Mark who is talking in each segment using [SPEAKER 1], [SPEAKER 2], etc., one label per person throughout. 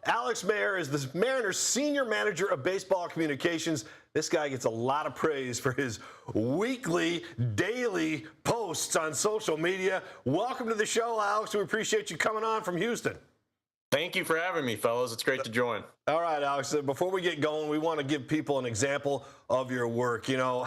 [SPEAKER 1] Alex Mayer is the Mariners senior manager of baseball communications. This guy gets a lot of praise for his weekly, daily posts on social media. Welcome to the show, Alex. We appreciate you coming on from Houston.
[SPEAKER 2] Thank you for having me, fellas. It's great to join.
[SPEAKER 1] All right, Alex, before we get going, we want to give people an example of your work. You know,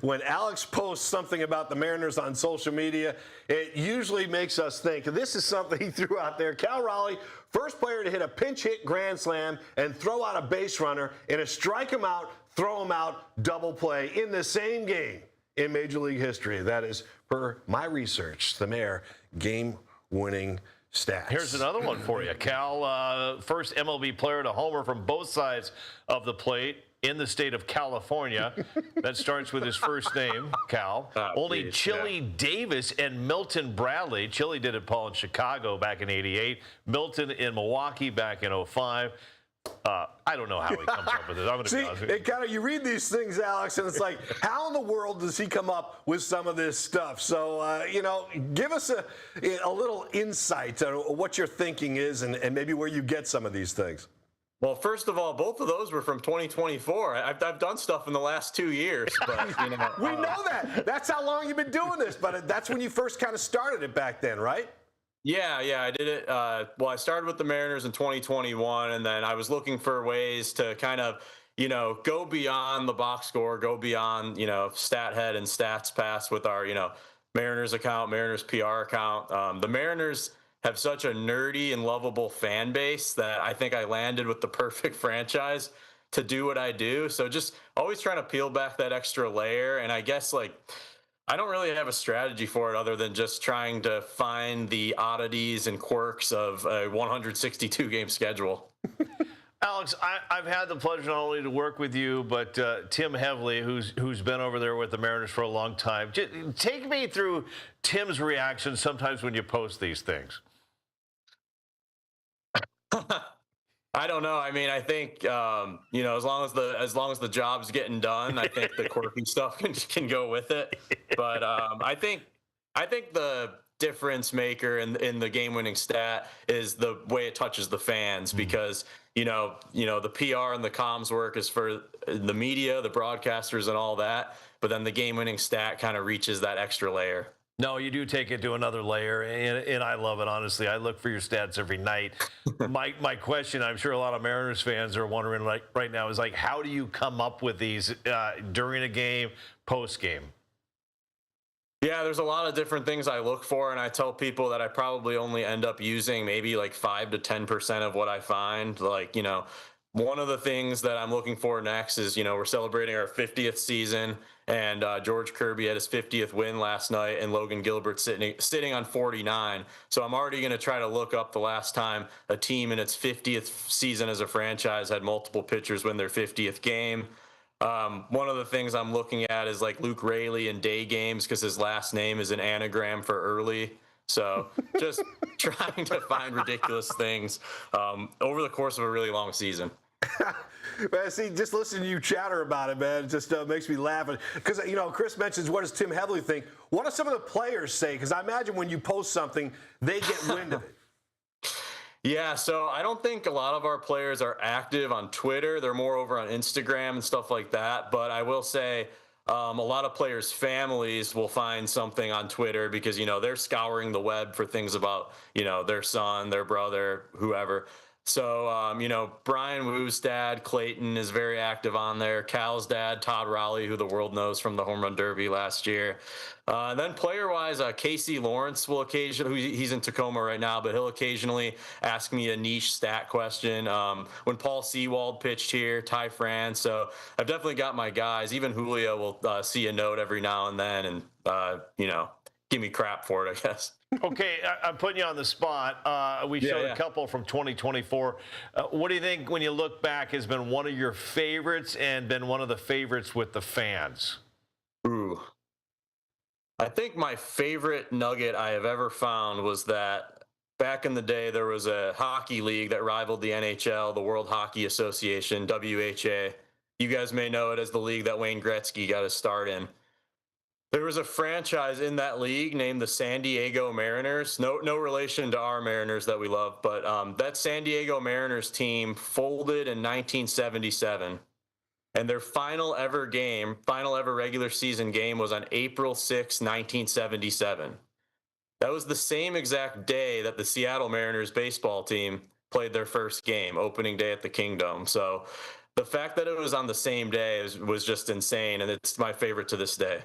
[SPEAKER 1] when Alex posts something about the Mariners on social media, it usually makes us think. This is something he threw out there. Cal Raleigh, first player to hit a pinch hit grand slam and throw out a base runner in a strike him out, throw him out double play in the same game in Major League history. That is, per my research, the Mayer game-winning stats.
[SPEAKER 3] Here's another one for you. Cal, first MLB player to homer from both sides of the plate in the state of California. That starts with his first name, Cal. Only Chili Davis and Milton Bradley. Chili did it, Paul, in Chicago back in '88. Milton in Milwaukee back in '05. I don't know how he comes up with this. I'm going to be honest with you.
[SPEAKER 1] It kind of, you read these things, Alex, and it's like, how in the world does he come up with some of this stuff? So, you know, give us a little insight on what your thinking is and maybe where you get some of these things.
[SPEAKER 2] Well, first of all, both of those were from 2024. I've done stuff in the last 2 years, but you know,
[SPEAKER 1] we know that. That's how long you've been doing this, but that's when you first kind of started it back then, right?
[SPEAKER 2] Yeah, I did it. Well, I started with the Mariners in 2021, and then I was looking for ways to kind of, you know, go beyond the box score, go beyond, you know, stat head and stats pass with our, you know, Mariners account, Mariners PR account. The Mariners have such a nerdy and lovable fan base that I think I landed with the perfect franchise to do what I do. So just always trying to peel back that extra layer. And I guess, like, I don't really have a strategy for it other than just trying to find the oddities and quirks of a 162-game schedule.
[SPEAKER 3] Alex, I've had the pleasure not only to work with you, but Tim Hevley, who's been over there with the Mariners for a long time. Just take me through Tim's reaction sometimes when you post these things.
[SPEAKER 2] I don't know. I mean, I think you know, as long as the job's getting done, I think the quirky stuff can go with it. But I think the difference maker in the game-winning stat is the way it touches the fans, because you know the PR and the comms work is for the media, the broadcasters, and all that. But then the game-winning stat kind of reaches that extra layer.
[SPEAKER 3] No, you do take it to another layer, and I love it, honestly. I look for your stats every night. My question, I'm sure a lot of Mariners fans are wondering right now, is like, how do you come up with these during a game, post-game?
[SPEAKER 2] Yeah, there's a lot of different things I look for, and I tell people that I probably only end up using maybe like 5 to 10% of what I find. Like, you know, one of the things that I'm looking for next is, you know, we're celebrating our 50th season, and George Kirby had his 50th win last night, and Logan Gilbert sitting on 49. So I'm already going to try to look up the last time a team in its 50th season as a franchise had multiple pitchers win their 50th game. One of the things I'm looking at is like Luke Raley in day games, because his last name is an anagram for early. So just trying to find ridiculous things over the course of a really long season.
[SPEAKER 1] Man, see, just listening to you chatter about it, man, it just makes me laugh. Because, you know, Chris mentions, what does Tim Hevley think? What do some of the players say? Because I imagine when you post something, they get wind of it.
[SPEAKER 2] Yeah, so I don't think a lot of our players are active on Twitter. They're more over on Instagram and stuff like that. But I will say a lot of players' families will find something on Twitter because, you know, they're scouring the web for things about, you know, their son, their brother, whoever. So, you know, Brian Woo's dad, Clayton, is very active on there. Cal's dad, Todd Raleigh, who the world knows from the Home Run Derby last year. Then player-wise, Casey Lawrence will occasionally, he's in Tacoma right now, but he'll occasionally ask me a niche stat question. When Paul Sewald pitched here, Ty France. So I've definitely got my guys. Even Julio will see a note every now and then and, you know, give me crap for it, I guess.
[SPEAKER 3] Okay, I'm putting you on the spot. We showed a couple from 2024. What do you think, when you look back, has been one of your favorites and been one of the favorites with the fans?
[SPEAKER 2] Ooh. I think my favorite nugget I have ever found was that back in the day, there was a hockey league that rivaled the NHL, the World Hockey Association, WHA. You guys may know it as the league that Wayne Gretzky got his start in. There was a franchise in that league named the San Diego Mariners. No relation to our Mariners that we love, but that San Diego Mariners team folded in 1977, and their final ever regular season game was on April 6, 1977. That was the same exact day that the Seattle Mariners baseball team played their first game, opening day at the Kingdome. So the fact that it was on the same day was just insane, and it's my favorite to this day.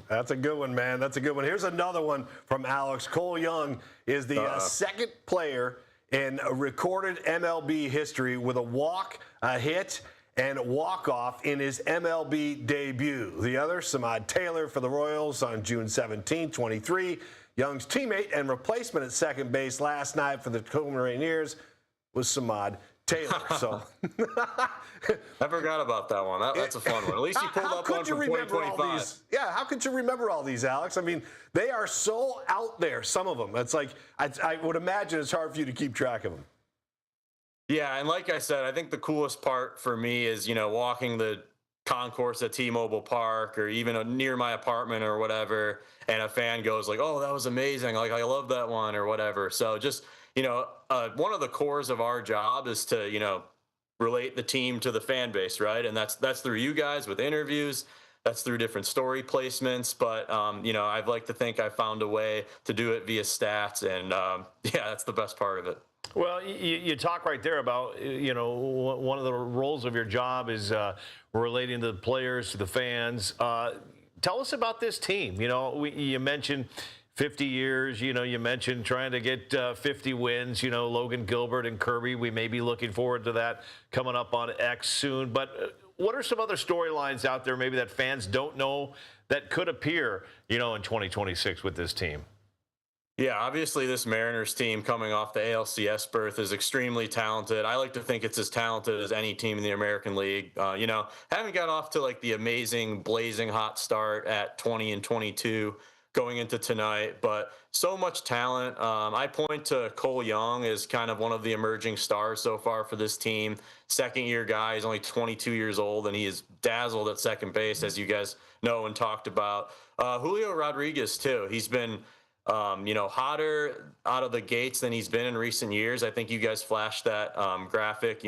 [SPEAKER 1] That's a good one, man. That's a good one. Here's another one from Alex. Cole Young is the second player in recorded MLB history with a walk, a hit, and walk-off in his MLB debut. The other, Samad Taylor for the Royals on June 17, 23. Young's teammate and replacement at second base last night for the Tacoma Rainiers was Samad Taylor. So
[SPEAKER 2] I forgot about that one. That's a fun one. At least you pulled up one from 2025.
[SPEAKER 1] Yeah, how could you remember all these, Alex? I mean, they are so out there, some of them. It's like, I would imagine it's hard for you to keep track of them.
[SPEAKER 2] Yeah, and like I said, I think the coolest part for me is, walking the concourse at T-Mobile Park or even near my apartment or whatever, and a fan goes like, "Oh, that was amazing. Like, I love that one," or whatever. So just, one of the cores of our job is to, relate the team to the fan base, right? And that's through you guys with interviews. That's through different story placements. But, I'd like to think I found a way to do it via stats. And, yeah, that's the best part of it.
[SPEAKER 3] Well, you talk right there about, one of the roles of your job is relating to the players, to the fans. Tell us about this team. You mentioned 50 years, you mentioned trying to get 50 wins, Logan Gilbert and Kirby. We may be looking forward to that coming up on X soon. But what are some other storylines out there maybe that fans don't know that could appear, in 2026 with this team?
[SPEAKER 2] Yeah, obviously this Mariners team coming off the ALCS berth is extremely talented. I like to think it's as talented as any team in the American League. Haven't got off to like the amazing blazing hot start at 20 and 22 going into tonight, but so much talent. I point to Cole Young as kind of one of the emerging stars so far for this team. Second year guy, he's only 22 years old, and he is dazzled at second base, as you guys know and talked about. Julio Rodriguez too. He's been hotter out of the gates than he's been in recent years. I think you guys flashed that graphic.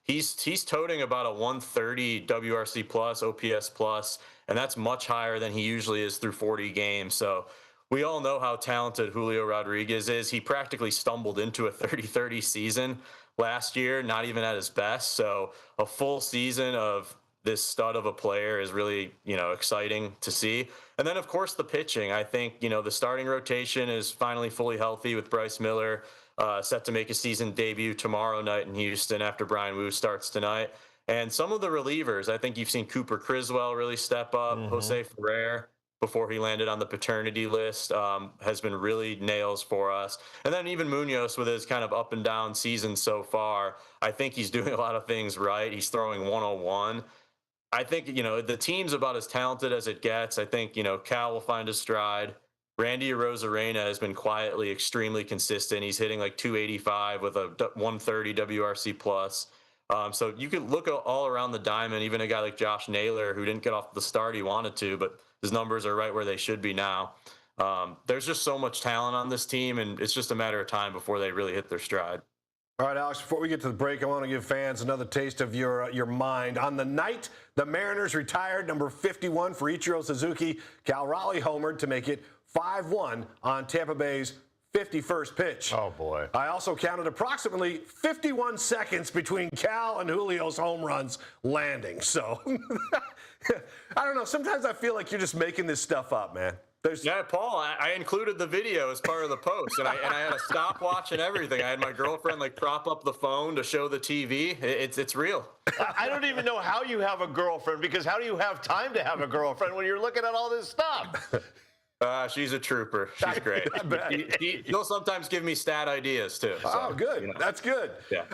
[SPEAKER 2] He's toting about a 130 WRC plus, OPS plus, and that's much higher than he usually is through 40 games. So we all know how talented Julio Rodriguez is. He practically stumbled into a 30-30 season last year, not even at his best. So a full season of this stud of a player is really, exciting to see. And then, of course, the pitching. I think, the starting rotation is finally fully healthy with Bryce Miller set to make a season debut tomorrow night in Houston after Brian Wu starts tonight. And some of the relievers, I think you've seen Cooper Criswell really step up. Jose Ferrer, before he landed on the paternity list, has been really nails for us. And then even Munoz with his kind of up and down season so far, I think he's doing a lot of things right. He's throwing 101. I think, the team's about as talented as it gets. I think, Cal will find his stride. Randy Arozarena has been quietly extremely consistent. He's hitting like 285 with a 130 WRC plus. So you could look all around the diamond, even a guy like Josh Naylor, who didn't get off the start he wanted to, but his numbers are right where they should be now. There's just so much talent on this team, and it's just a matter of time before they really hit their stride.
[SPEAKER 1] All right, Alex, before we get to the break, I want to give fans another taste of your mind. On the night the Mariners retired number 51 for Ichiro Suzuki, Cal Raleigh homered to make it 5-1 on Tampa Bay's 51st pitch.
[SPEAKER 3] Oh, boy.
[SPEAKER 1] I also counted approximately 51 seconds between Cal and Julio's home runs landing. So, I don't know. Sometimes I feel like you're just making this stuff up, man.
[SPEAKER 2] Yeah, Paul, I included the video as part of the post, and I had a stopwatch and everything. I had my girlfriend prop up the phone to show the TV. It's real.
[SPEAKER 3] I don't even know how you have a girlfriend, because how do you have time to have a girlfriend when you're looking at all this stuff?
[SPEAKER 2] She's a trooper. She's great. She'll sometimes give me stat ideas too. So,
[SPEAKER 1] good. That's good.
[SPEAKER 2] Yeah.